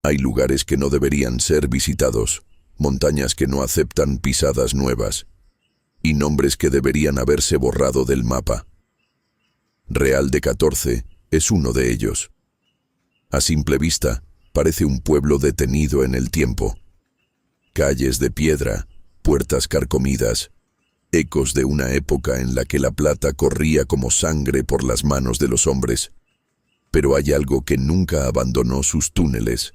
Hay lugares que no deberían ser visitados, montañas que no aceptan pisadas nuevas, y nombres que deberían haberse borrado del mapa. Real de 14 es uno de ellos. A simple vista, parece un pueblo detenido en el tiempo. Calles de piedra, puertas carcomidas, ecos de una época en la que la plata corría como sangre por las manos de los hombres. Pero hay algo que nunca abandonó sus túneles,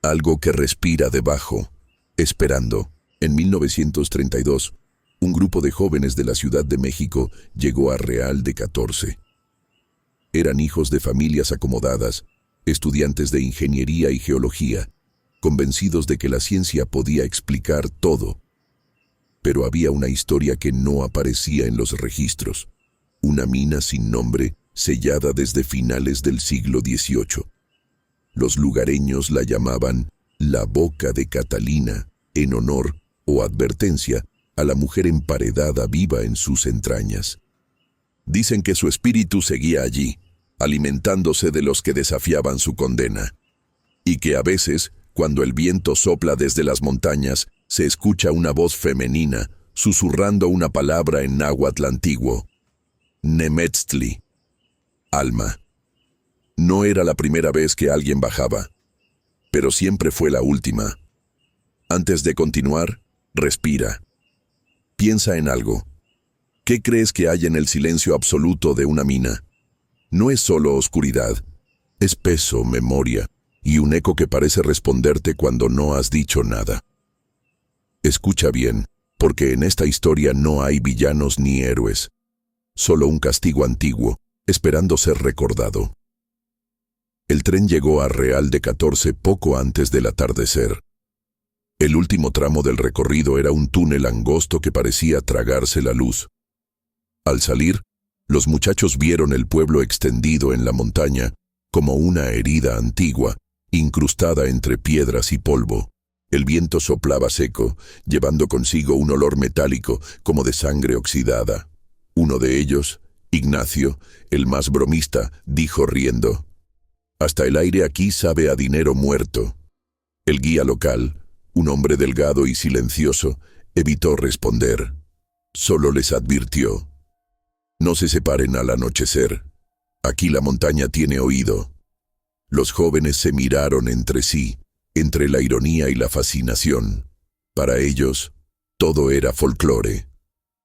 algo que respira debajo, esperando. En 1932, un grupo de jóvenes de la Ciudad de México llegó a Real de 14. Eran hijos de familias acomodadas, estudiantes de ingeniería y geología, convencidos de que la ciencia podía explicar todo. Pero había una historia que no aparecía en los registros, una mina sin nombre, sellada desde finales del siglo XVIII. Los lugareños la llamaban la Boca de Catalina, en honor o advertencia a la mujer emparedada viva en sus entrañas. Dicen que su espíritu seguía allí, alimentándose de los que desafiaban su condena, y que a veces, cuando el viento sopla desde las montañas, se escucha una voz femenina susurrando una palabra en náhuatl antiguo: Nemetztli, alma. No era la primera vez que alguien bajaba, pero siempre fue la última. Antes de continuar, respira. Piensa en algo. ¿Qué crees que hay en el silencio absoluto de una mina? No es solo oscuridad, es peso, memoria, y un eco que parece responderte cuando no has dicho nada. Escucha bien, porque en esta historia no hay villanos ni héroes, solo un castigo antiguo, esperando ser recordado. El tren llegó a Real de 14 poco antes del atardecer. El último tramo del recorrido era un túnel angosto que parecía tragarse la luz. Al salir, los muchachos vieron el pueblo extendido en la montaña como una herida antigua, incrustada entre piedras y polvo. El viento soplaba seco, llevando consigo un olor metálico como de sangre oxidada. Uno de ellos, Ignacio, el más bromista, dijo riendo: «Hasta el aire aquí sabe a dinero muerto». El guía local, un hombre delgado y silencioso, evitó responder. Solo les advirtió: «No se separen al anochecer. Aquí la montaña tiene oído». Los jóvenes se miraron entre sí, entre la ironía y la fascinación. Para ellos, todo era folclore,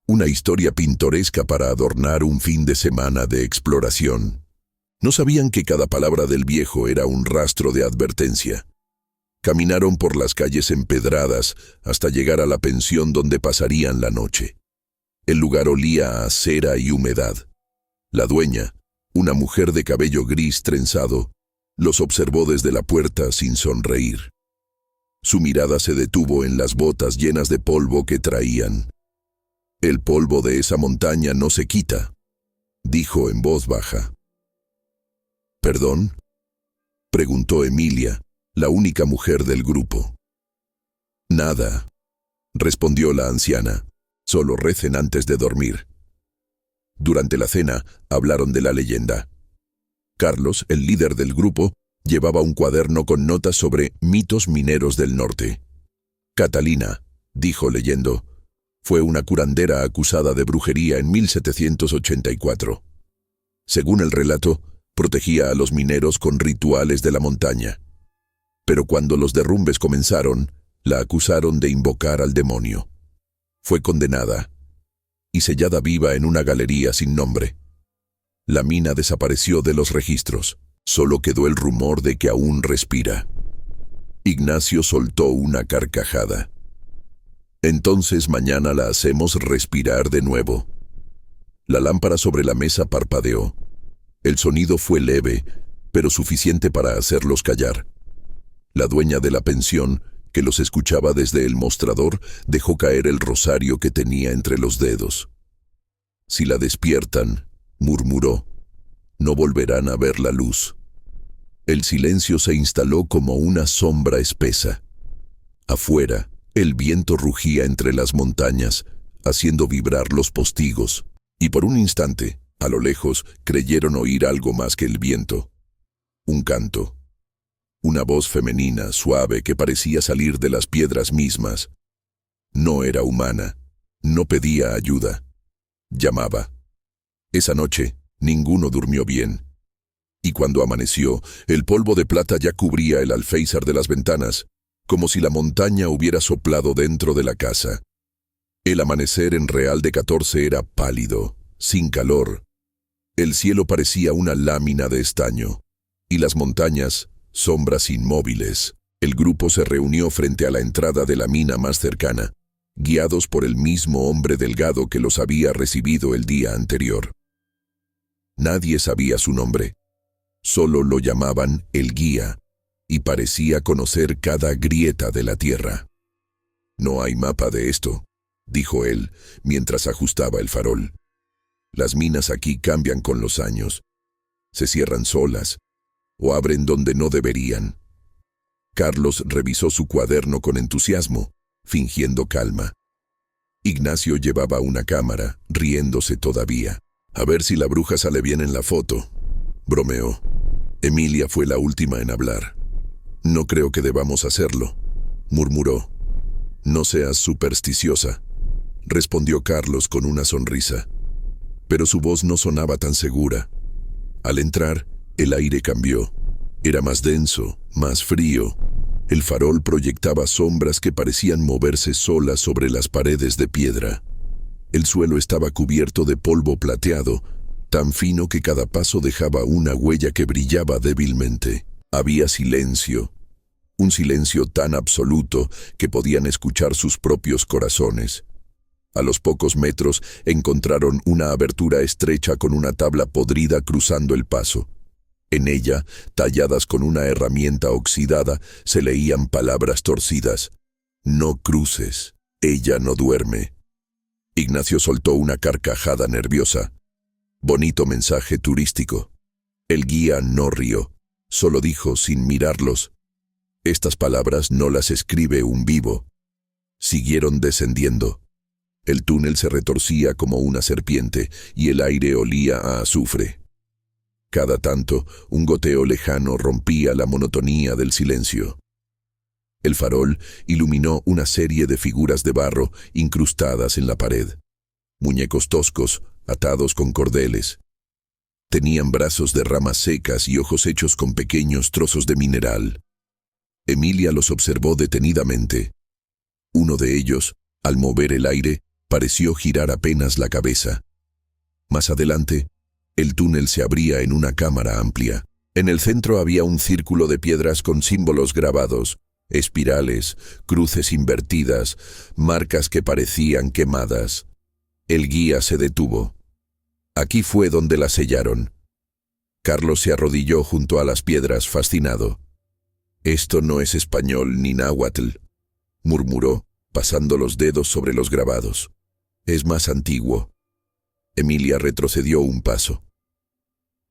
una historia pintoresca para adornar un fin de semana de exploración. No sabían que cada palabra del viejo era un rastro de advertencia. Caminaron por las calles empedradas hasta llegar a la pensión donde pasarían la noche. El lugar olía a cera y humedad. La dueña, una mujer de cabello gris trenzado, los observó desde la puerta sin sonreír. Su mirada se detuvo en las botas llenas de polvo que traían. «El polvo de esa montaña no se quita», dijo en voz baja. «¿Perdón?», preguntó Emilia, la única mujer del grupo. «Nada», respondió la anciana. «Solo recen antes de dormir». Durante la cena hablaron de la leyenda. Carlos, el líder del grupo, llevaba un cuaderno con notas sobre mitos mineros del norte. «Catalina», dijo leyendo, «fue una curandera acusada de brujería en 1784. Según el relato, protegía a los mineros con rituales de la montaña. Pero cuando los derrumbes comenzaron, la acusaron de invocar al demonio. Fue condenada y sellada viva en una galería sin nombre. La mina desapareció de los registros. Solo quedó el rumor de que aún respira». Ignacio soltó una carcajada. «Entonces mañana la hacemos respirar de nuevo». La lámpara sobre la mesa parpadeó. El sonido fue leve, pero suficiente para hacerlos callar. La dueña de la pensión, que los escuchaba desde el mostrador, dejó caer el rosario que tenía entre los dedos. «Si la despiertan», murmuró, «no volverán a ver la luz». El silencio se instaló como una sombra espesa. Afuera, el viento rugía entre las montañas, haciendo vibrar los postigos, y por un instante, a lo lejos, creyeron oír algo más que el viento. Un canto. Una voz femenina, suave, que parecía salir de las piedras mismas. No era humana. No pedía ayuda. Llamaba. Esa noche, ninguno durmió bien. Y cuando amaneció, el polvo de plata ya cubría el alféizar de las ventanas, como si la montaña hubiera soplado dentro de la casa. El amanecer en Real de 14 era pálido, sin calor. El cielo parecía una lámina de estaño, y las montañas, sombras inmóviles. El grupo se reunió frente a la entrada de la mina más cercana, guiados por el mismo hombre delgado que los había recibido el día anterior. Nadie sabía su nombre. Solo lo llamaban el guía, y parecía conocer cada grieta de la tierra. «No hay mapa de esto», dijo él, mientras ajustaba el farol. «Las minas aquí cambian con los años. Se cierran solas, o abren donde no deberían». Carlos revisó su cuaderno con entusiasmo, fingiendo calma. Ignacio llevaba una cámara, riéndose todavía. «A ver si la bruja sale bien en la foto», bromeó. Emilia fue la última en hablar. «No creo que debamos hacerlo», murmuró. «No seas supersticiosa», respondió Carlos con una sonrisa. Pero su voz no sonaba tan segura. Al entrar, el aire cambió. Era más denso, más frío. El farol proyectaba sombras que parecían moverse solas sobre las paredes de piedra. El suelo estaba cubierto de polvo plateado, tan fino que cada paso dejaba una huella que brillaba débilmente. Había silencio, un silencio tan absoluto que podían escuchar sus propios corazones. A los pocos metros encontraron una abertura estrecha con una tabla podrida cruzando el paso. En ella, talladas con una herramienta oxidada, se leían palabras torcidas. «No cruces, ella no duerme». Ignacio soltó una carcajada nerviosa. Bonito mensaje turístico. El guía no rió, solo dijo sin mirarlos: «Estas palabras no las escribe un vivo». Siguieron descendiendo. El túnel se retorcía como una serpiente y el aire olía a azufre. Cada tanto, un goteo lejano rompía la monotonía del silencio. El farol iluminó una serie de figuras de barro incrustadas en la pared. Muñecos toscos, atados con cordeles. Tenían brazos de ramas secas y ojos hechos con pequeños trozos de mineral. Emilia los observó detenidamente. Uno de ellos, al mover el aire, pareció girar apenas la cabeza. Más adelante, el túnel se abría en una cámara amplia. En el centro había un círculo de piedras con símbolos grabados, espirales, cruces invertidas, marcas que parecían quemadas. El guía se detuvo. Aquí fue donde la sellaron. Carlos se arrodilló junto a las piedras, fascinado. «Esto no es español ni náhuatl», murmuró, pasando los dedos sobre los grabados. «Es más antiguo». Emilia retrocedió un paso.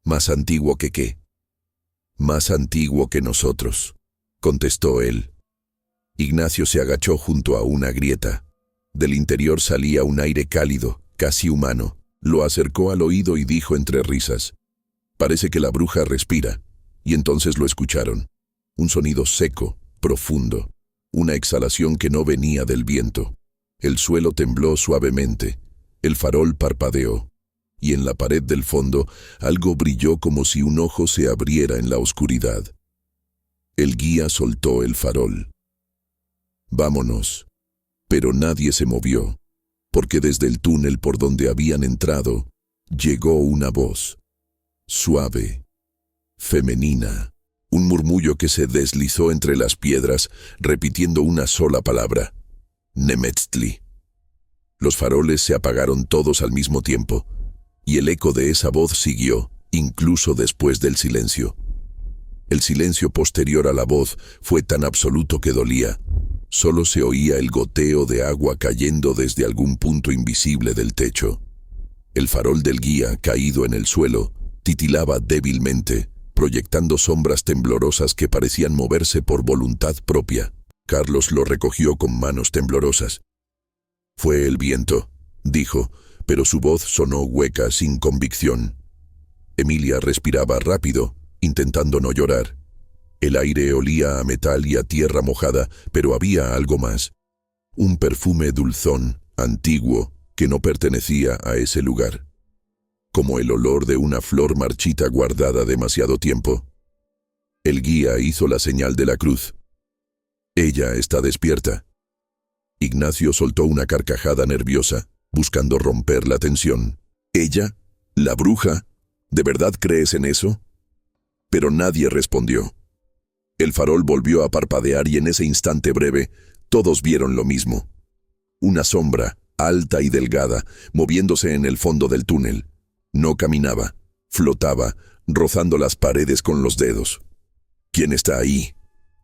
«¿Más antiguo que qué?» «Más antiguo que nosotros», contestó él. Ignacio se agachó junto a una grieta. Del interior salía un aire cálido, casi humano. Lo acercó al oído y dijo entre risas: «Parece que la bruja respira». Y entonces lo escucharon. Un sonido seco, profundo. Una exhalación que no venía del viento. El suelo tembló suavemente. El farol parpadeó. Y en la pared del fondo algo brilló como si un ojo se abriera en la oscuridad. El guía soltó el farol. «Vámonos». Pero nadie se movió, porque desde el túnel por donde habían entrado, llegó una voz. Suave, femenina, un murmullo que se deslizó entre las piedras, repitiendo una sola palabra: «Nemetztli». Los faroles se apagaron todos al mismo tiempo, y el eco de esa voz siguió, incluso después del silencio. El silencio posterior a la voz fue tan absoluto que dolía. Solo se oía el goteo de agua cayendo desde algún punto invisible del techo. El farol del guía, caído en el suelo, titilaba débilmente, proyectando sombras temblorosas que parecían moverse por voluntad propia. Carlos lo recogió con manos temblorosas. «Fue el viento», dijo, pero su voz sonó hueca, sin convicción. Emilia respiraba rápido, intentando no llorar. El aire olía a metal y a tierra mojada, pero había algo más. Un perfume dulzón, antiguo, que no pertenecía a ese lugar. Como el olor de una flor marchita guardada demasiado tiempo. El guía hizo la señal de la cruz. Ella está despierta. Ignacio soltó una carcajada nerviosa, buscando romper la tensión. ¿Ella? ¿La bruja? ¿De verdad crees en eso? Pero nadie respondió. El farol volvió a parpadear y en ese instante breve, todos vieron lo mismo. Una sombra, alta y delgada, moviéndose en el fondo del túnel. No caminaba, flotaba, rozando las paredes con los dedos. ¿Quién está ahí?,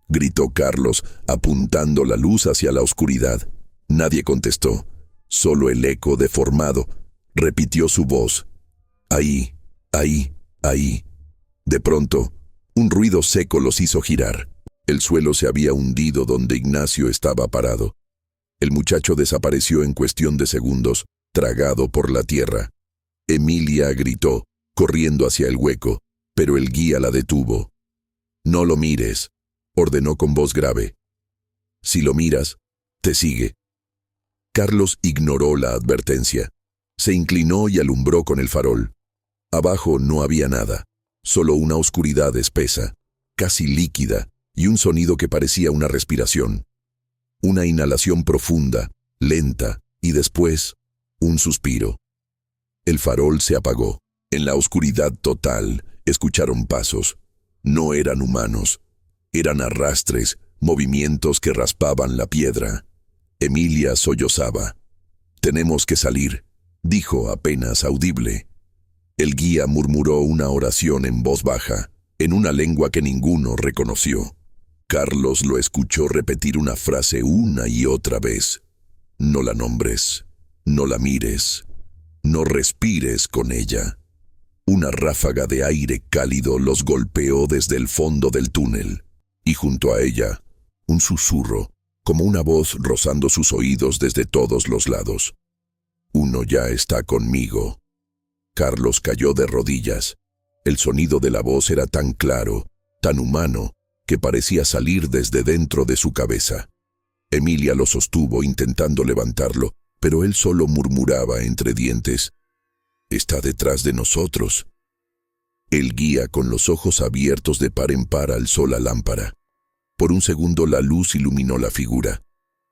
gritó Carlos, apuntando la luz hacia la oscuridad. Nadie contestó, solo el eco deformado repitió su voz. Ahí, ahí, ahí. De pronto, un ruido seco los hizo girar. El suelo se había hundido donde Ignacio estaba parado. El muchacho desapareció en cuestión de segundos, tragado por la tierra. Emilia gritó, corriendo hacia el hueco, pero el guía la detuvo. «No lo mires», ordenó con voz grave. «Si lo miras, te sigue». Carlos ignoró la advertencia. Se inclinó y alumbró con el farol. Abajo no había nada, solo una oscuridad espesa, casi líquida, y un sonido que parecía una respiración. Una inhalación profunda, lenta, y después, un suspiro. El farol se apagó. En la oscuridad total, escucharon pasos. No eran humanos. Eran arrastres, movimientos que raspaban la piedra. Emilia sollozaba. «Tenemos que salir», dijo apenas audible. El guía murmuró una oración en voz baja, en una lengua que ninguno reconoció. Carlos lo escuchó repetir una frase una y otra vez. «No la nombres, no la mires, no respires con ella». Una ráfaga de aire cálido los golpeó desde el fondo del túnel, y junto a ella, un susurro, como una voz rozando sus oídos desde todos los lados. «Uno ya está conmigo». Carlos cayó de rodillas. El sonido de la voz era tan claro, tan humano, que parecía salir desde dentro de su cabeza. Emilia lo sostuvo intentando levantarlo, pero él solo murmuraba entre dientes: «Está detrás de nosotros». El guía, con los ojos abiertos de par en par, alzó la lámpara. Por un segundo la luz iluminó la figura.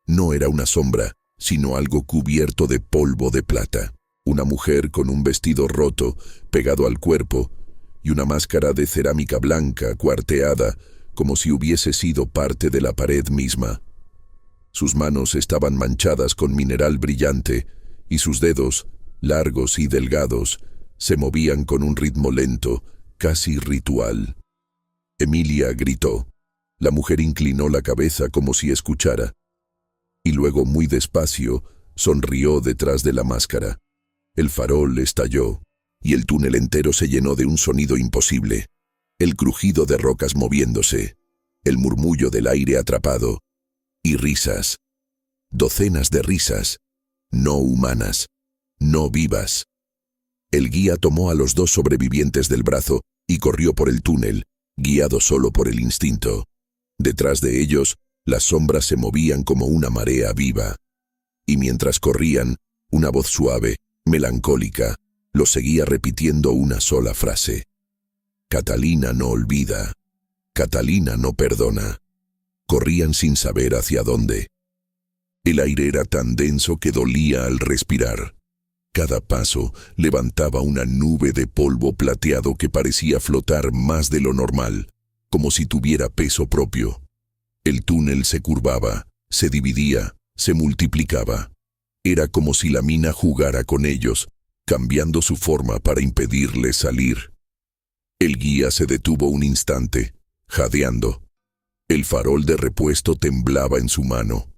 No era una sombra, sino algo cubierto de polvo de plata. Una mujer con un vestido roto, pegado al cuerpo, y una máscara de cerámica blanca, cuarteada, como si hubiese sido parte de la pared misma. Sus manos estaban manchadas con mineral brillante, y sus dedos, largos y delgados, se movían con un ritmo lento, casi ritual. Emilia gritó. La mujer inclinó la cabeza como si escuchara, y luego muy despacio sonrió detrás de la máscara. El farol estalló, y el túnel entero se llenó de un sonido imposible. El crujido de rocas moviéndose, el murmullo del aire atrapado, y risas. Docenas de risas, no humanas, no vivas. El guía tomó a los dos sobrevivientes del brazo y corrió por el túnel, guiado solo por el instinto. Detrás de ellos, las sombras se movían como una marea viva. Y mientras corrían, una voz suave, melancólica, los seguía repitiendo una sola frase. «Catalina no olvida. Catalina no perdona». Corrían sin saber hacia dónde. El aire era tan denso que dolía al respirar. Cada paso levantaba una nube de polvo plateado que parecía flotar más de lo normal, como si tuviera peso propio. El túnel se curvaba, se dividía, se multiplicaba. Era como si la mina jugara con ellos, cambiando su forma para impedirles salir. El guía se detuvo un instante, jadeando. El farol de repuesto temblaba en su mano.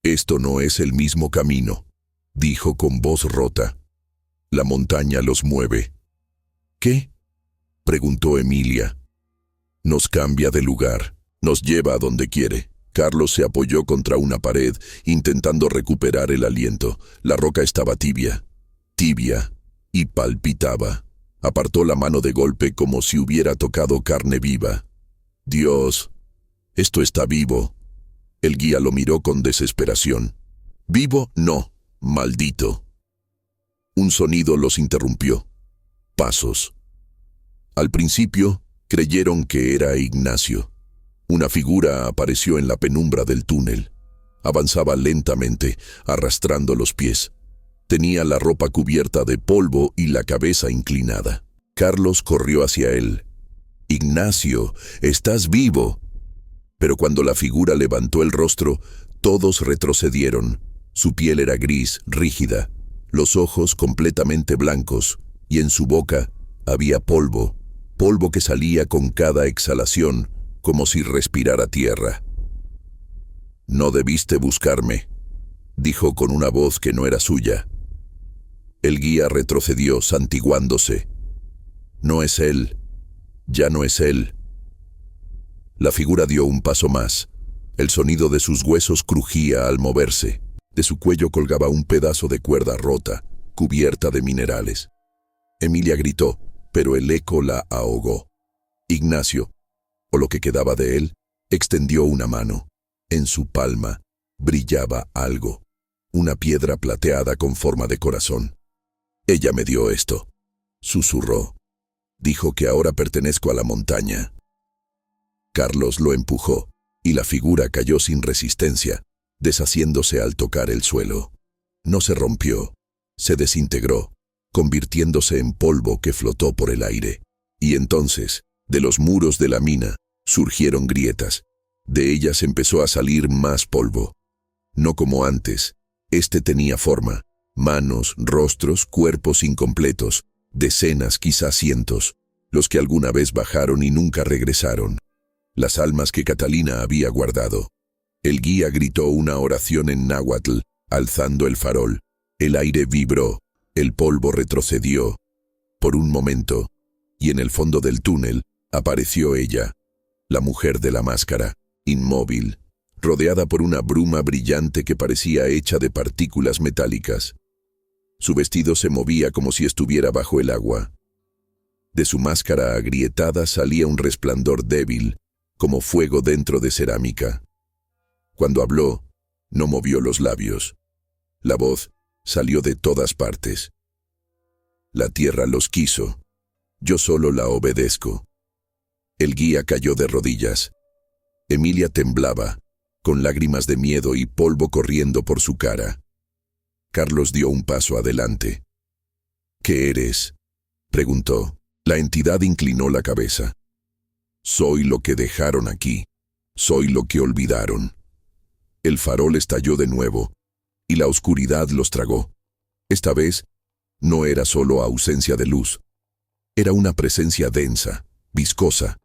«Esto no es el mismo camino», dijo con voz rota. «La montaña los mueve». «¿Qué?», preguntó Emilia. «Nos cambia de lugar, nos lleva a donde quiere». Carlos se apoyó contra una pared, intentando recuperar el aliento. La roca estaba tibia, y palpitaba. Apartó la mano de golpe como si hubiera tocado carne viva. Dios, esto está vivo. El guía lo miró con desesperación. ¿Vivo? No, maldito. Un sonido los interrumpió. Pasos. Al principio, creyeron que era Ignacio. Una figura apareció en la penumbra del túnel. Avanzaba lentamente, arrastrando los pies. Tenía la ropa cubierta de polvo y la cabeza inclinada. Carlos corrió hacia él. «Ignacio, estás vivo». Pero cuando la figura levantó el rostro, todos retrocedieron. Su piel era gris, rígida, los ojos completamente blancos, y en su boca había polvo, polvo que salía con cada exhalación, como si respirara tierra. «No debiste buscarme», dijo con una voz que no era suya. El guía retrocedió, santiguándose. «No es él. Ya no es él». La figura dio un paso más. El sonido de sus huesos crujía al moverse. De su cuello colgaba un pedazo de cuerda rota, cubierta de minerales. Emilia gritó, pero el eco la ahogó. Ignacio, o lo que quedaba de él, extendió una mano. En su palma brillaba algo, una piedra plateada con forma de corazón. «Ella me dio esto», susurró. «Dijo que ahora pertenezco a la montaña». Carlos lo empujó, y la figura cayó sin resistencia, deshaciéndose al tocar el suelo. No se rompió, se desintegró, convirtiéndose en polvo que flotó por el aire. Y entonces, de los muros de la mina, surgieron grietas. De ellas empezó a salir más polvo. No como antes, este tenía forma, manos, rostros, cuerpos incompletos, decenas, quizás cientos, los que alguna vez bajaron y nunca regresaron. Las almas que Catalina había guardado. El guía gritó una oración en náhuatl, alzando el farol. El aire vibró, el polvo retrocedió. Por un momento, y en el fondo del túnel, apareció ella, la mujer de la máscara, inmóvil, rodeada por una bruma brillante que parecía hecha de partículas metálicas. Su vestido se movía como si estuviera bajo el agua. De su máscara agrietada salía un resplandor débil, como fuego dentro de cerámica. Cuando habló, no movió los labios. La voz salió de todas partes. «La tierra los quiso. Yo solo la obedezco». El guía cayó de rodillas. Emilia temblaba, con lágrimas de miedo y polvo corriendo por su cara. Carlos dio un paso adelante. «¿Qué eres?», preguntó. La entidad inclinó la cabeza. «Soy lo que dejaron aquí. Soy lo que olvidaron». El farol estalló de nuevo, y la oscuridad los tragó. Esta vez, no era solo ausencia de luz. Era una presencia densa, viscosa.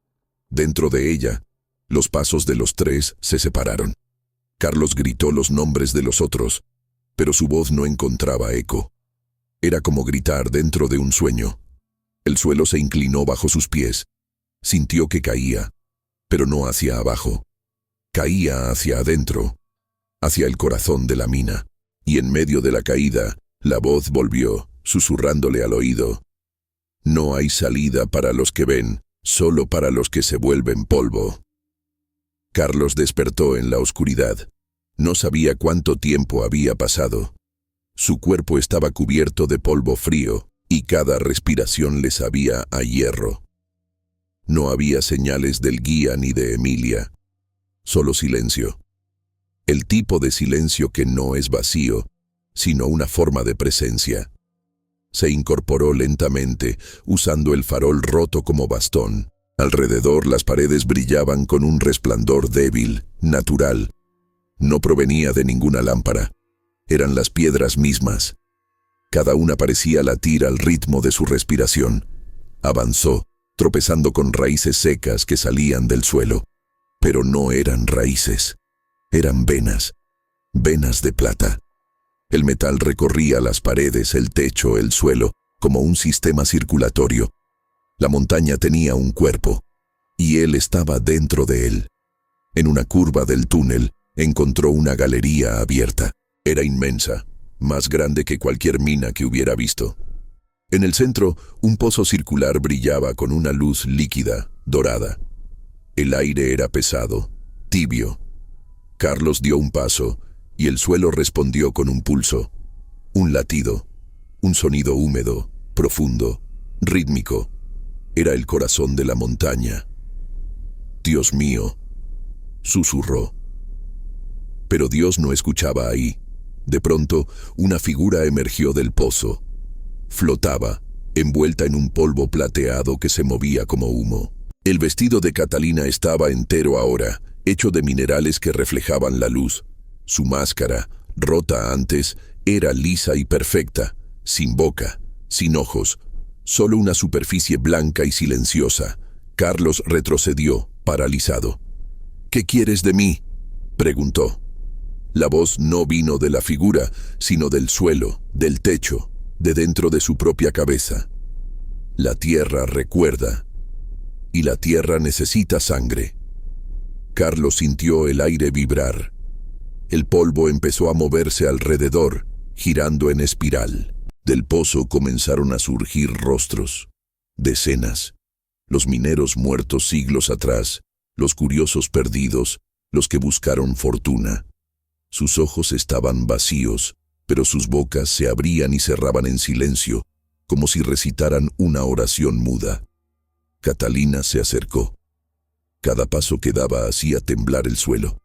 Dentro de ella, los pasos de los tres se separaron. Carlos gritó los nombres de los otros, pero su voz no encontraba eco. Era como gritar dentro de un sueño. El suelo se inclinó bajo sus pies. Sintió que caía, pero no hacia abajo. Caía hacia adentro, hacia el corazón de la mina. Y en medio de la caída, la voz volvió, susurrándole al oído. «No hay salida para los que ven, solo para los que se vuelven polvo». Carlos despertó en la oscuridad. No sabía cuánto tiempo había pasado. Su cuerpo estaba cubierto de polvo frío, y cada respiración le sabía a hierro. No había señales del guía ni de Emilia. Solo silencio. El tipo de silencio que no es vacío, sino una forma de presencia. Se incorporó lentamente, usando el farol roto como bastón. Alrededor las paredes brillaban con un resplandor débil, natural. No provenía de ninguna lámpara. Eran las piedras mismas. Cada una parecía latir al ritmo de su respiración. Avanzó, tropezando con raíces secas que salían del suelo. Pero no eran raíces. Eran venas. Venas de plata. El metal recorría las paredes, el techo, el suelo, como un sistema circulatorio. La montaña tenía un cuerpo, y él estaba dentro de él. En una curva del túnel, encontró una galería abierta. Era inmensa, más grande que cualquier mina que hubiera visto. En el centro, un pozo circular brillaba con una luz líquida, dorada. El aire era pesado, tibio. Carlos dio un paso, y el suelo respondió con un pulso, un latido, un sonido húmedo, profundo, rítmico. Era el corazón de la montaña. «Dios mío», susurró. Pero Dios no escuchaba ahí. De pronto, una figura emergió del pozo. Flotaba, envuelta en un polvo plateado que se movía como humo. El vestido de Catalina estaba entero ahora, hecho de minerales que reflejaban la luz. Su máscara, rota antes, era lisa y perfecta, sin boca, sin ojos, solo una superficie blanca y silenciosa. Carlos retrocedió, paralizado. «¿Qué quieres de mí?», preguntó. La voz no vino de la figura, sino del suelo, del techo, de dentro de su propia cabeza. La tierra recuerda, y la tierra necesita sangre. Carlos sintió el aire vibrar. El polvo empezó a moverse alrededor, girando en espiral. Del pozo comenzaron a surgir rostros, decenas. Los mineros muertos siglos atrás, los curiosos perdidos, los que buscaron fortuna. Sus ojos estaban vacíos, pero sus bocas se abrían y cerraban en silencio, como si recitaran una oración muda. Catalina se acercó. Cada paso que daba hacía temblar el suelo.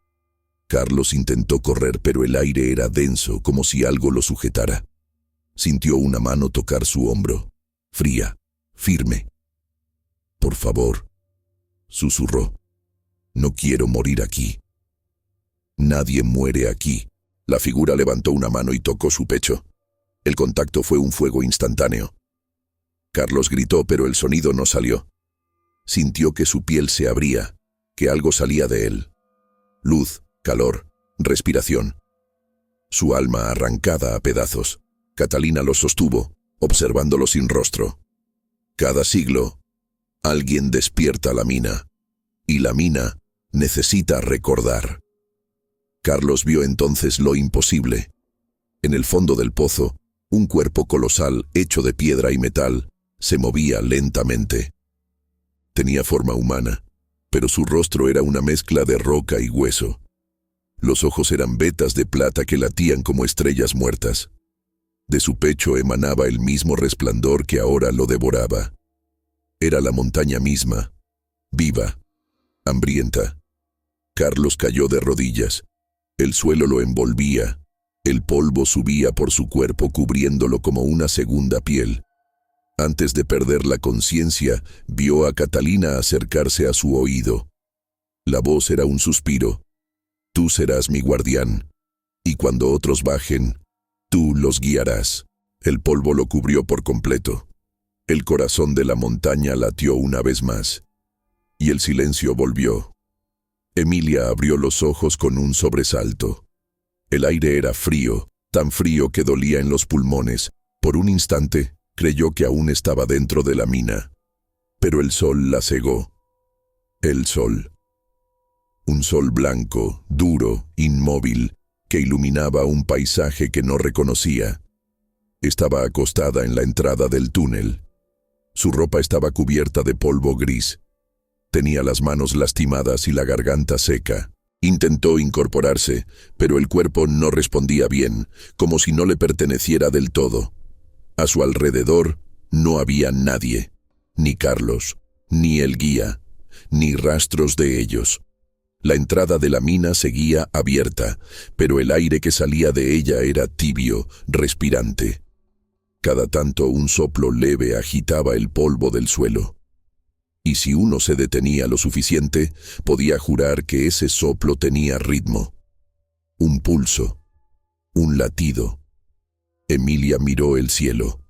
Carlos intentó correr, pero el aire era denso, como si algo lo sujetara. Sintió una mano tocar su hombro, fría, firme. «Por favor», susurró. «No quiero morir aquí». «Nadie muere aquí». La figura levantó una mano y tocó su pecho. El contacto fue un fuego instantáneo. Carlos gritó, pero el sonido no salió. Sintió que su piel se abría, que algo salía de él. Luz, calor, respiración. Su alma arrancada a pedazos. Catalina lo sostuvo, observándolo sin rostro. Cada siglo, alguien despierta la mina, y la mina necesita recordar. Carlos vio entonces lo imposible. En el fondo del pozo, un cuerpo colosal hecho de piedra y metal se movía lentamente. Tenía forma humana, pero su rostro era una mezcla de roca y hueso. Los ojos eran vetas de plata que latían como estrellas muertas. De su pecho emanaba el mismo resplandor que ahora lo devoraba. Era la montaña misma, viva, hambrienta. Carlos cayó de rodillas. El suelo lo envolvía. El polvo subía por su cuerpo cubriéndolo como una segunda piel. Antes de perder la conciencia, vio a Catalina acercarse a su oído. La voz era un suspiro. «Tú serás mi guardián, y cuando otros bajen, tú los guiarás». El polvo lo cubrió por completo. El corazón de la montaña latió una vez más, y el silencio volvió. Emilia abrió los ojos con un sobresalto. El aire era frío, tan frío que dolía en los pulmones. Por un instante, creyó que aún estaba dentro de la mina. Pero el sol la cegó. El sol. Un sol blanco, duro, inmóvil, que iluminaba un paisaje que no reconocía. Estaba acostada en la entrada del túnel. Su ropa estaba cubierta de polvo gris. Tenía las manos lastimadas y la garganta seca. Intentó incorporarse, pero el cuerpo no respondía bien, como si no le perteneciera del todo. A su alrededor no había nadie, ni Carlos, ni el guía, ni rastros de ellos. La entrada de la mina seguía abierta, pero el aire que salía de ella era tibio, respirante. Cada tanto un soplo leve agitaba el polvo del suelo. Y si uno se detenía lo suficiente, podía jurar que ese soplo tenía ritmo. Un pulso, un latido. Emilia miró el cielo.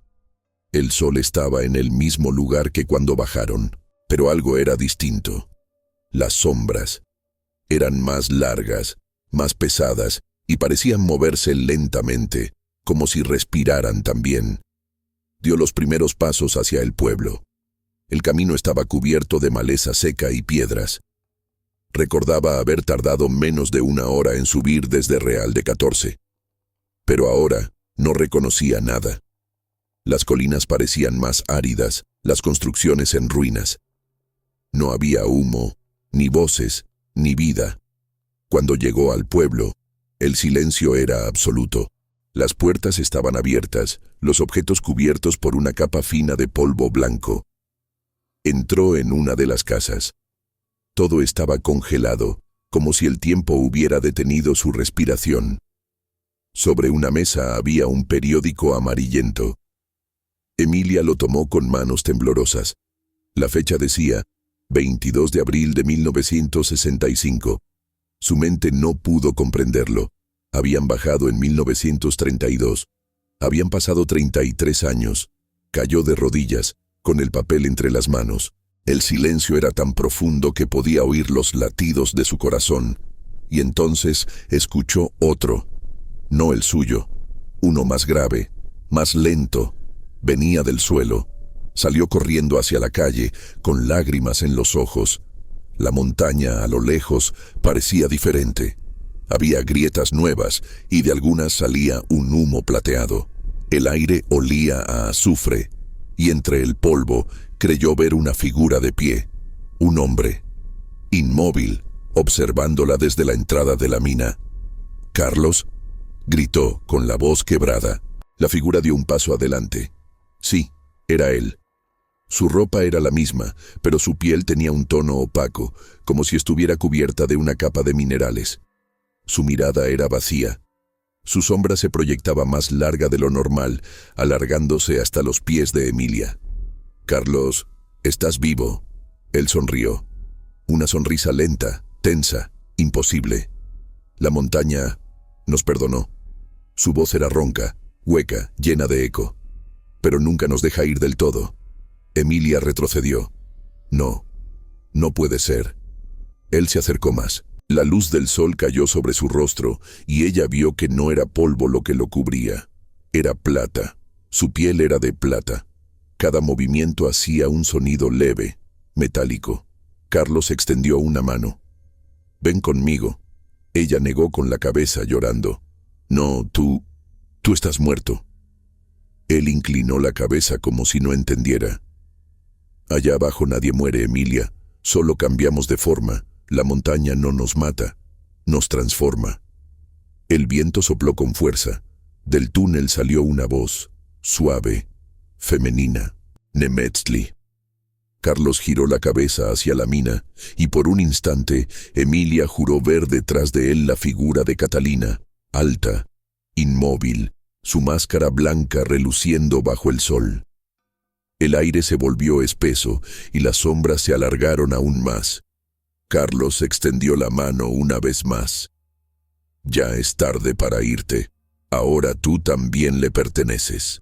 El sol estaba en el mismo lugar que cuando bajaron, pero algo era distinto. Las sombras eran más largas, más pesadas, y parecían moverse lentamente, como si respiraran también. Dio los primeros pasos hacia el pueblo. El camino estaba cubierto de maleza seca y piedras. Recordaba haber tardado menos de 1 hora en subir desde Real de 14. Pero ahora no reconocía nada. Las colinas parecían más áridas, las construcciones en ruinas. No había humo, Ni voces, ni vida. Cuando llegó al pueblo, el silencio era absoluto. Las puertas estaban abiertas, los objetos cubiertos por una capa fina de polvo blanco. Entró en una de las casas. Todo estaba congelado, como si el tiempo hubiera detenido su respiración. Sobre una mesa había un periódico amarillento. Emilia lo tomó con manos temblorosas. La fecha decía 22 de abril de 1965. Su mente no pudo comprenderlo. Habían bajado en 1932. Habían pasado 33 años. Cayó de rodillas, con el papel entre las manos. El silencio era tan profundo que podía oír los latidos de su corazón. Y entonces escuchó otro. No el suyo. Uno más grave, más lento. Venía del suelo. Salió corriendo hacia la calle, con lágrimas en los ojos. La montaña, a lo lejos, parecía diferente. Había grietas nuevas, y de algunas salía un humo plateado. El aire olía a azufre, y entre el polvo creyó ver una figura de pie. Un hombre, inmóvil, observándola desde la entrada de la mina. «¿Carlos?», gritó con la voz quebrada. La figura dio un paso adelante. Sí, era él. Su ropa era la misma, pero su piel tenía un tono opaco, como si estuviera cubierta de una capa de minerales. Su mirada era vacía. Su sombra se proyectaba más larga de lo normal, alargándose hasta los pies de Emilia. «Carlos, estás vivo». Él sonrió. Una sonrisa lenta, tensa, imposible. La montaña nos perdonó. Su voz era ronca, hueca, llena de eco. «Pero nunca nos deja ir del todo». Emilia retrocedió. «No, no puede ser». Él se acercó más. La luz del sol cayó sobre su rostro y ella vio que no era polvo lo que lo cubría. Era plata. Su piel era de plata. Cada movimiento hacía un sonido leve, metálico. Carlos extendió una mano. «Ven conmigo». Ella negó con la cabeza, llorando. «No, tú estás muerto». Él inclinó la cabeza como si no entendiera. «Allá abajo nadie muere, Emilia. Solo cambiamos de forma. La montaña no nos mata, nos transforma». El viento sopló con fuerza. Del túnel salió una voz, suave, femenina. «Nemetzli». Carlos giró la cabeza hacia la mina, y por un instante Emilia juró ver detrás de él la figura de Catalina, alta, inmóvil, su máscara blanca reluciendo bajo el sol. El aire se volvió espeso y las sombras se alargaron aún más. Carlos extendió la mano una vez más. «Ya es tarde para irte. Ahora tú también le perteneces».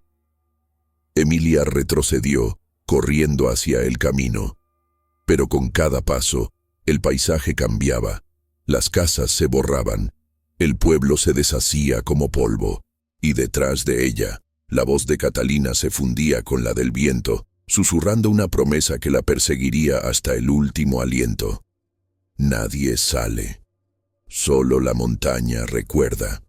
Emilia retrocedió, corriendo hacia el camino. Pero con cada paso, el paisaje cambiaba. Las casas se borraban. El pueblo se deshacía como polvo. Y detrás de ella, la voz de Catalina se fundía con la del viento, susurrando una promesa que la perseguiría hasta el último aliento. «Nadie sale. Solo la montaña recuerda».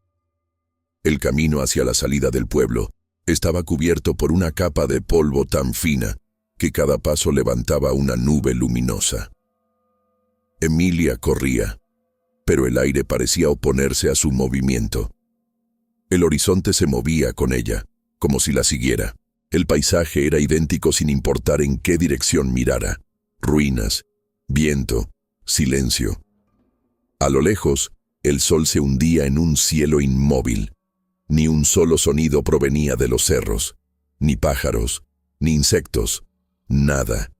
El camino hacia la salida del pueblo estaba cubierto por una capa de polvo tan fina que cada paso levantaba una nube luminosa. Emilia corría, pero el aire parecía oponerse a su movimiento. El horizonte se movía con ella, como si la siguiera. El paisaje era idéntico sin importar en qué dirección mirara. Ruinas, viento, silencio. A lo lejos, el sol se hundía en un cielo inmóvil. Ni un solo sonido provenía de los cerros, ni pájaros, ni insectos, nada.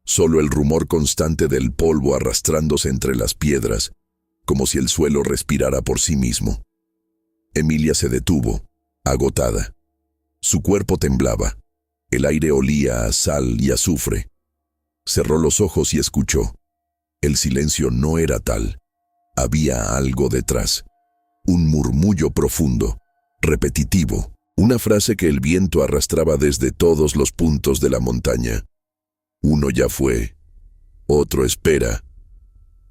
Solo el rumor constante del polvo arrastrándose entre las piedras, como si el suelo respirara por sí mismo. Emilia se detuvo, agotada. Su cuerpo temblaba. El aire olía a sal y azufre. Cerró los ojos y escuchó. El silencio no era tal. Había algo detrás. Un murmullo profundo, repetitivo. Una frase que el viento arrastraba desde todos los puntos de la montaña. Uno ya fue, otro espera,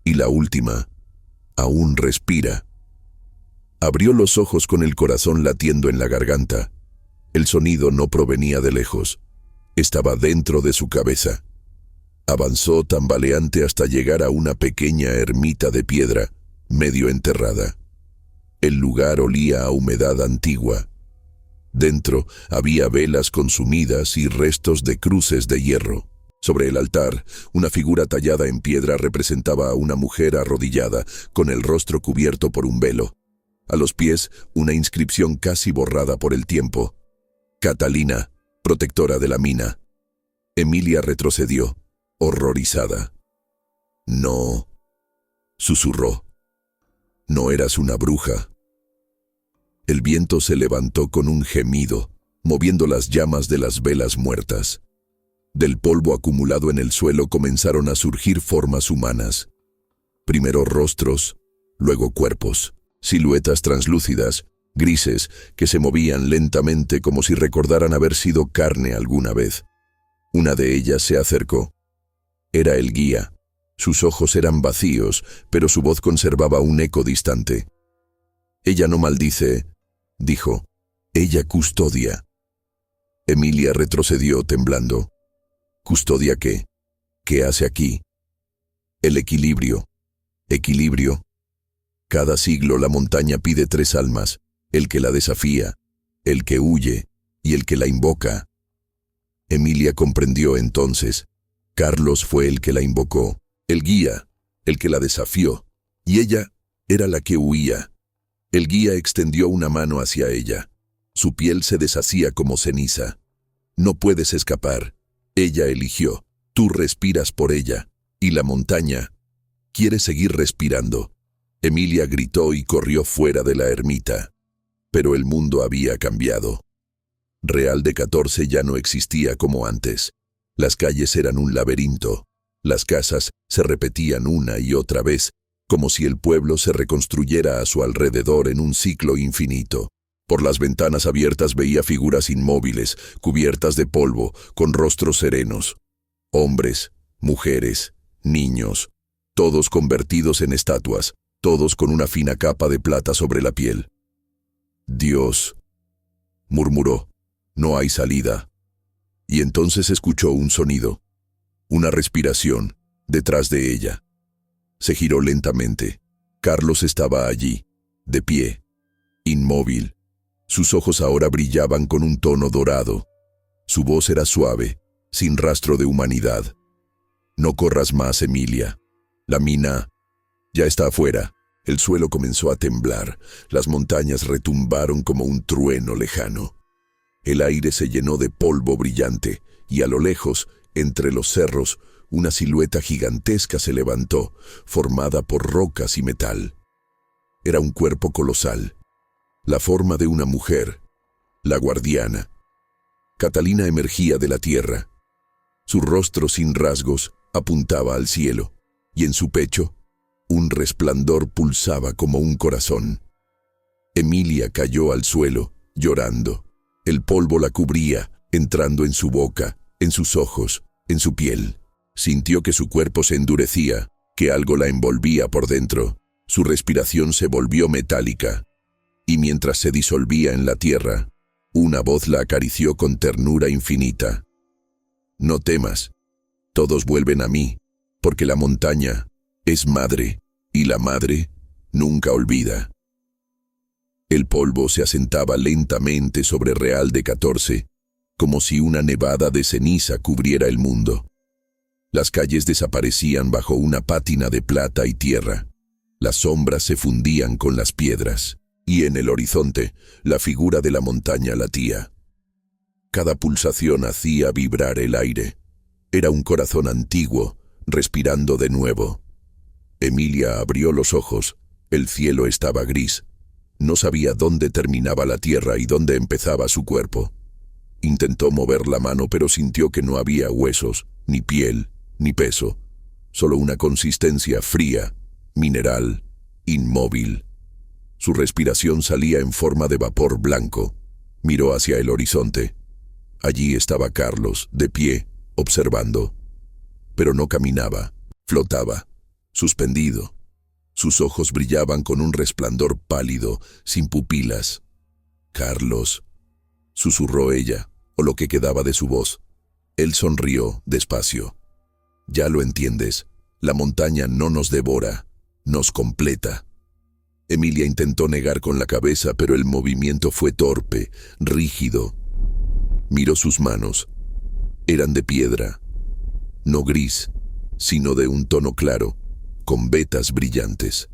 y la última aún respira. Abrió los ojos con el corazón latiendo en la garganta. El sonido no provenía de lejos. Estaba dentro de su cabeza. Avanzó tambaleante hasta llegar a una pequeña ermita de piedra, medio enterrada. El lugar olía a humedad antigua. Dentro había velas consumidas y restos de cruces de hierro. Sobre el altar, una figura tallada en piedra representaba a una mujer arrodillada, con el rostro cubierto por un velo. A los pies, una inscripción casi borrada por el tiempo. Catalina, protectora de la mina. Emilia retrocedió, horrorizada. No, susurró. No eras una bruja. El viento se levantó con un gemido, moviendo las llamas de las velas muertas. Del polvo acumulado en el suelo comenzaron a surgir formas humanas. Primero rostros, luego cuerpos, siluetas translúcidas, grises, que se movían lentamente como si recordaran haber sido carne alguna vez. Una de ellas se acercó. Era el guía. Sus ojos eran vacíos, pero su voz conservaba un eco distante. Ella no maldice, dijo. Ella custodia. Emilia retrocedió temblando. ¿Custodia qué? ¿Qué hace aquí? El equilibrio. ¿Equilibrio? Cada siglo la montaña pide 3 almas, el que la desafía, el que huye y el que la invoca. Emilia comprendió entonces. Carlos fue el que la invocó, el guía, el que la desafió, y ella era la que huía. El guía extendió una mano hacia ella. Su piel se deshacía como ceniza. No puedes escapar. Ella eligió. Tú respiras por ella. Y la montaña quiere seguir respirando. Emilia gritó y corrió fuera de la ermita. Pero el mundo había cambiado. Real de 14 ya no existía como antes. Las calles eran un laberinto. Las casas se repetían una y otra vez, como si el pueblo se reconstruyera a su alrededor en un ciclo infinito. Por las ventanas abiertas veía figuras inmóviles, cubiertas de polvo, con rostros serenos. Hombres, mujeres, niños, todos convertidos en estatuas, todos con una fina capa de plata sobre la piel. Dios, murmuró, no hay salida. Y entonces escuchó un sonido, una respiración, detrás de ella. Se giró lentamente. Carlos estaba allí, de pie, inmóvil. Sus ojos ahora brillaban con un tono dorado. Su voz era suave, sin rastro de humanidad. No corras más, Emilia. La mina ya está afuera. El suelo comenzó a temblar. Las montañas retumbaron como un trueno lejano. El aire se llenó de polvo brillante y a lo lejos, entre los cerros, una silueta gigantesca se levantó, formada por rocas y metal. Era un cuerpo colosal, la forma de una mujer, la guardiana. Catalina emergía de la tierra. Su rostro sin rasgos apuntaba al cielo, y en su pecho, un resplandor pulsaba como un corazón. Emilia cayó al suelo, llorando. El polvo la cubría, entrando en su boca, en sus ojos, en su piel. Sintió que su cuerpo se endurecía, que algo la envolvía por dentro. Su respiración se volvió metálica. Y mientras se disolvía en la tierra, una voz la acarició con ternura infinita. No temas, todos vuelven a mí, porque la montaña es madre, y la madre nunca olvida. El polvo se asentaba lentamente sobre Real de 14, como si una nevada de ceniza cubriera el mundo. Las calles desaparecían bajo una pátina de plata y tierra. Las sombras se fundían con las piedras, y en el horizonte, la figura de la montaña latía. Cada pulsación hacía vibrar el aire. Era un corazón antiguo, respirando de nuevo. Emilia abrió los ojos. El cielo estaba gris. No sabía dónde terminaba la tierra y dónde empezaba su cuerpo. Intentó mover la mano, pero sintió que no había huesos, ni piel, ni peso. Solo una consistencia fría, mineral, inmóvil. Su respiración salía en forma de vapor blanco. Miró hacia el horizonte. Allí estaba Carlos, de pie, observando. Pero no caminaba, flotaba, suspendido. Sus ojos brillaban con un resplandor pálido, sin pupilas. «Carlos», susurró ella, o lo que quedaba de su voz. Él sonrió, despacio. Ya lo entiendes, la montaña no nos devora, nos completa. Emilia intentó negar con la cabeza, pero el movimiento fue torpe, rígido. Miró sus manos. Eran de piedra, no gris, sino de un tono claro, con vetas brillantes,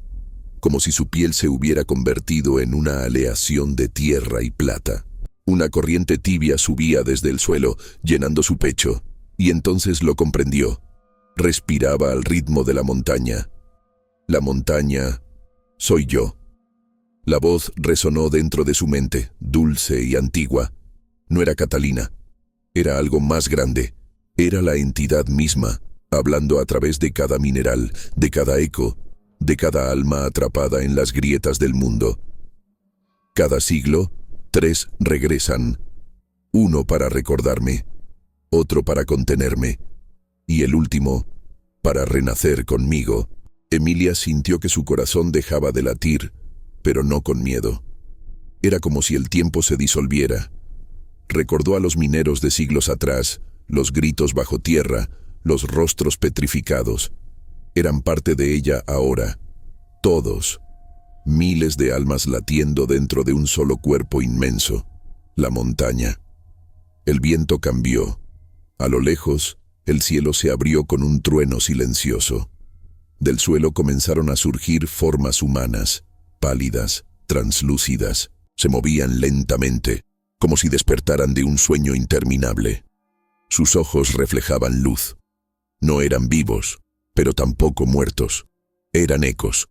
como si su piel se hubiera convertido en una aleación de tierra y plata. Una corriente tibia subía desde el suelo, llenando su pecho, y entonces lo comprendió. Respiraba al ritmo de la montaña. La montaña soy yo. La voz resonó dentro de su mente, dulce y antigua. No era Catalina, era algo más grande. Era la entidad misma, hablando a través de cada mineral, de cada eco, de cada alma atrapada en las grietas del mundo. Cada siglo, 3 regresan. Uno para recordarme, otro para contenerme, y el último, para renacer conmigo. Emilia sintió que su corazón dejaba de latir, pero no con miedo. Era como si el tiempo se disolviera. Recordó a los mineros de siglos atrás, los gritos bajo tierra, los rostros petrificados. Eran parte de ella ahora, todos, miles de almas latiendo dentro de un solo cuerpo inmenso, la montaña. El viento cambió. A lo lejos, el cielo se abrió con un trueno silencioso. Del suelo comenzaron a surgir formas humanas, pálidas, translúcidas. Se movían lentamente, como si despertaran de un sueño interminable. Sus ojos reflejaban luz. No eran vivos, pero tampoco muertos. Eran ecos,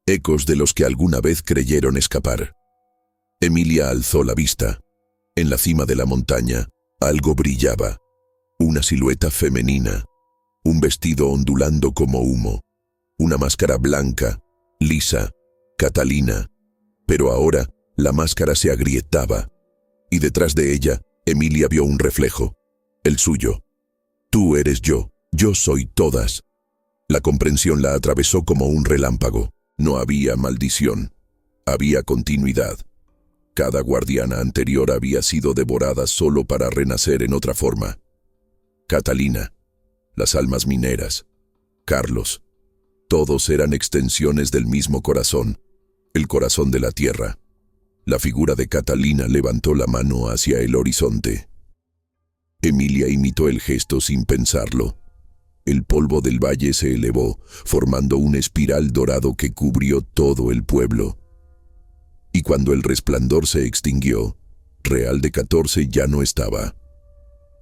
ecos de los que alguna vez creyeron escapar. Emilia alzó la vista. En la cima de la montaña, algo brillaba. Una silueta femenina, un vestido ondulando como humo, una máscara blanca, lisa, Catalina. Pero ahora, la máscara se agrietaba, y detrás de ella, Emilia vio un reflejo, el suyo. Tú eres yo soy todas. La comprensión la atravesó como un relámpago. No había maldición, había continuidad. Cada guardiana anterior había sido devorada solo para renacer en otra forma. Catalina, las almas mineras, Carlos, todos eran extensiones del mismo corazón, el corazón de la tierra. La figura de Catalina levantó la mano hacia el horizonte. Emilia imitó el gesto sin pensarlo. El polvo del valle se elevó, formando un espiral dorado que cubrió todo el pueblo. Y cuando el resplandor se extinguió, Real de 14 ya no estaba.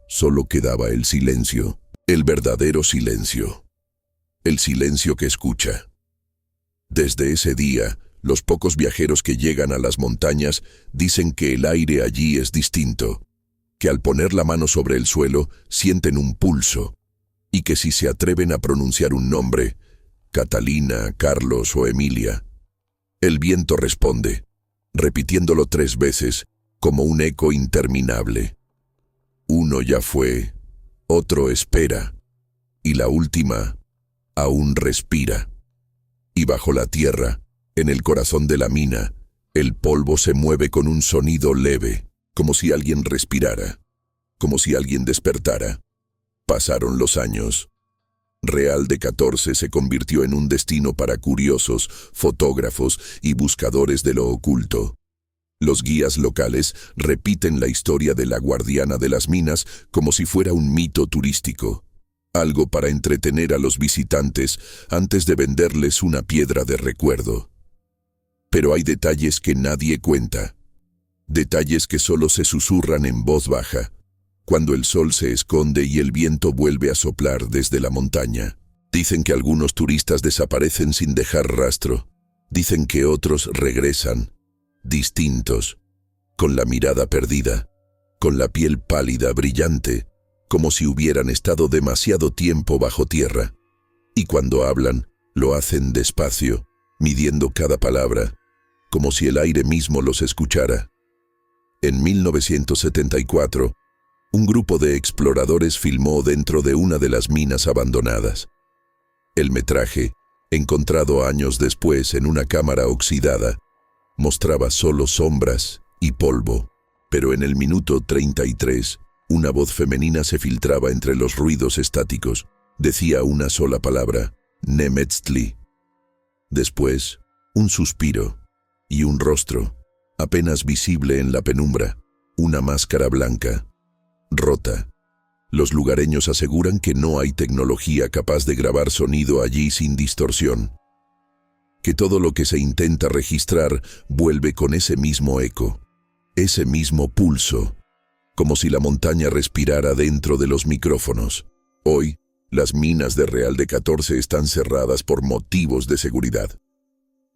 Solo quedaba el silencio, el verdadero silencio. El silencio que escucha. Desde ese día, los pocos viajeros que llegan a las montañas dicen que el aire allí es distinto, que al poner la mano sobre el suelo sienten un pulso, y que si se atreven a pronunciar un nombre, Catalina, Carlos o Emilia, el viento responde, repitiéndolo 3 veces, como un eco interminable. Uno ya fue, otro espera, y la última aún respira. Y bajo la tierra, en el corazón de la mina, el polvo se mueve con un sonido leve, como si alguien respirara, como si alguien despertara. Pasaron los años. Real de 14 se convirtió en un destino para curiosos, fotógrafos y buscadores de lo oculto. Los guías locales repiten la historia de la guardiana de las minas como si fuera un mito turístico, algo para entretener a los visitantes antes de venderles una piedra de recuerdo. Pero hay detalles que nadie cuenta, detalles que solo se susurran en voz baja, cuando el sol se esconde y el viento vuelve a soplar desde la montaña. Dicen que algunos turistas desaparecen sin dejar rastro. Dicen que otros regresan, distintos, con la mirada perdida, con la piel pálida, brillante, como si hubieran estado demasiado tiempo bajo tierra. Y cuando hablan, lo hacen despacio, midiendo cada palabra, como si el aire mismo los escuchara. En 1974, un grupo de exploradores filmó dentro de una de las minas abandonadas. El metraje, encontrado años después en una cámara oxidada, mostraba solo sombras y polvo, pero en el minuto 33, una voz femenina se filtraba entre los ruidos estáticos. Decía una sola palabra, Nemetztli. Después, un suspiro y un rostro, apenas visible en la penumbra, una máscara blanca, rota. Los lugareños aseguran que no hay tecnología capaz de grabar sonido allí sin distorsión, que todo lo que se intenta registrar vuelve con ese mismo eco, ese mismo pulso, como si la montaña respirara dentro de los micrófonos. Hoy, las minas de Real de 14 están cerradas por motivos de seguridad.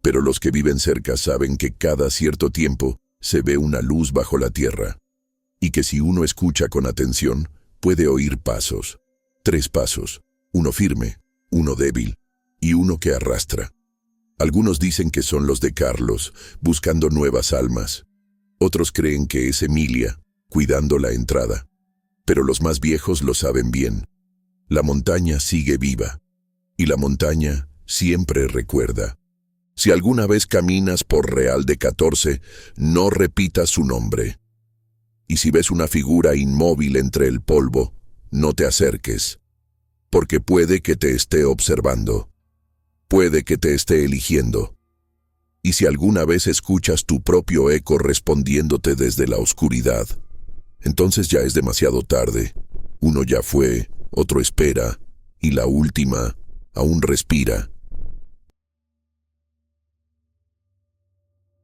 Pero los que viven cerca saben que cada cierto tiempo se ve una luz bajo la tierra, y que si uno escucha con atención, puede oír pasos. 3 pasos, uno firme, uno débil, y uno que arrastra. Algunos dicen que son los de Carlos, buscando nuevas almas. Otros creen que es Emilia, cuidando la entrada. Pero los más viejos lo saben bien. La montaña sigue viva, y la montaña siempre recuerda. Si alguna vez caminas por Real de 14, no repitas su nombre. Y si ves una figura inmóvil entre el polvo, no te acerques, porque puede que te esté observando, puede que te esté eligiendo. Y si alguna vez escuchas tu propio eco respondiéndote desde la oscuridad, entonces ya es demasiado tarde. Uno ya fue, otro espera, y la última aún respira.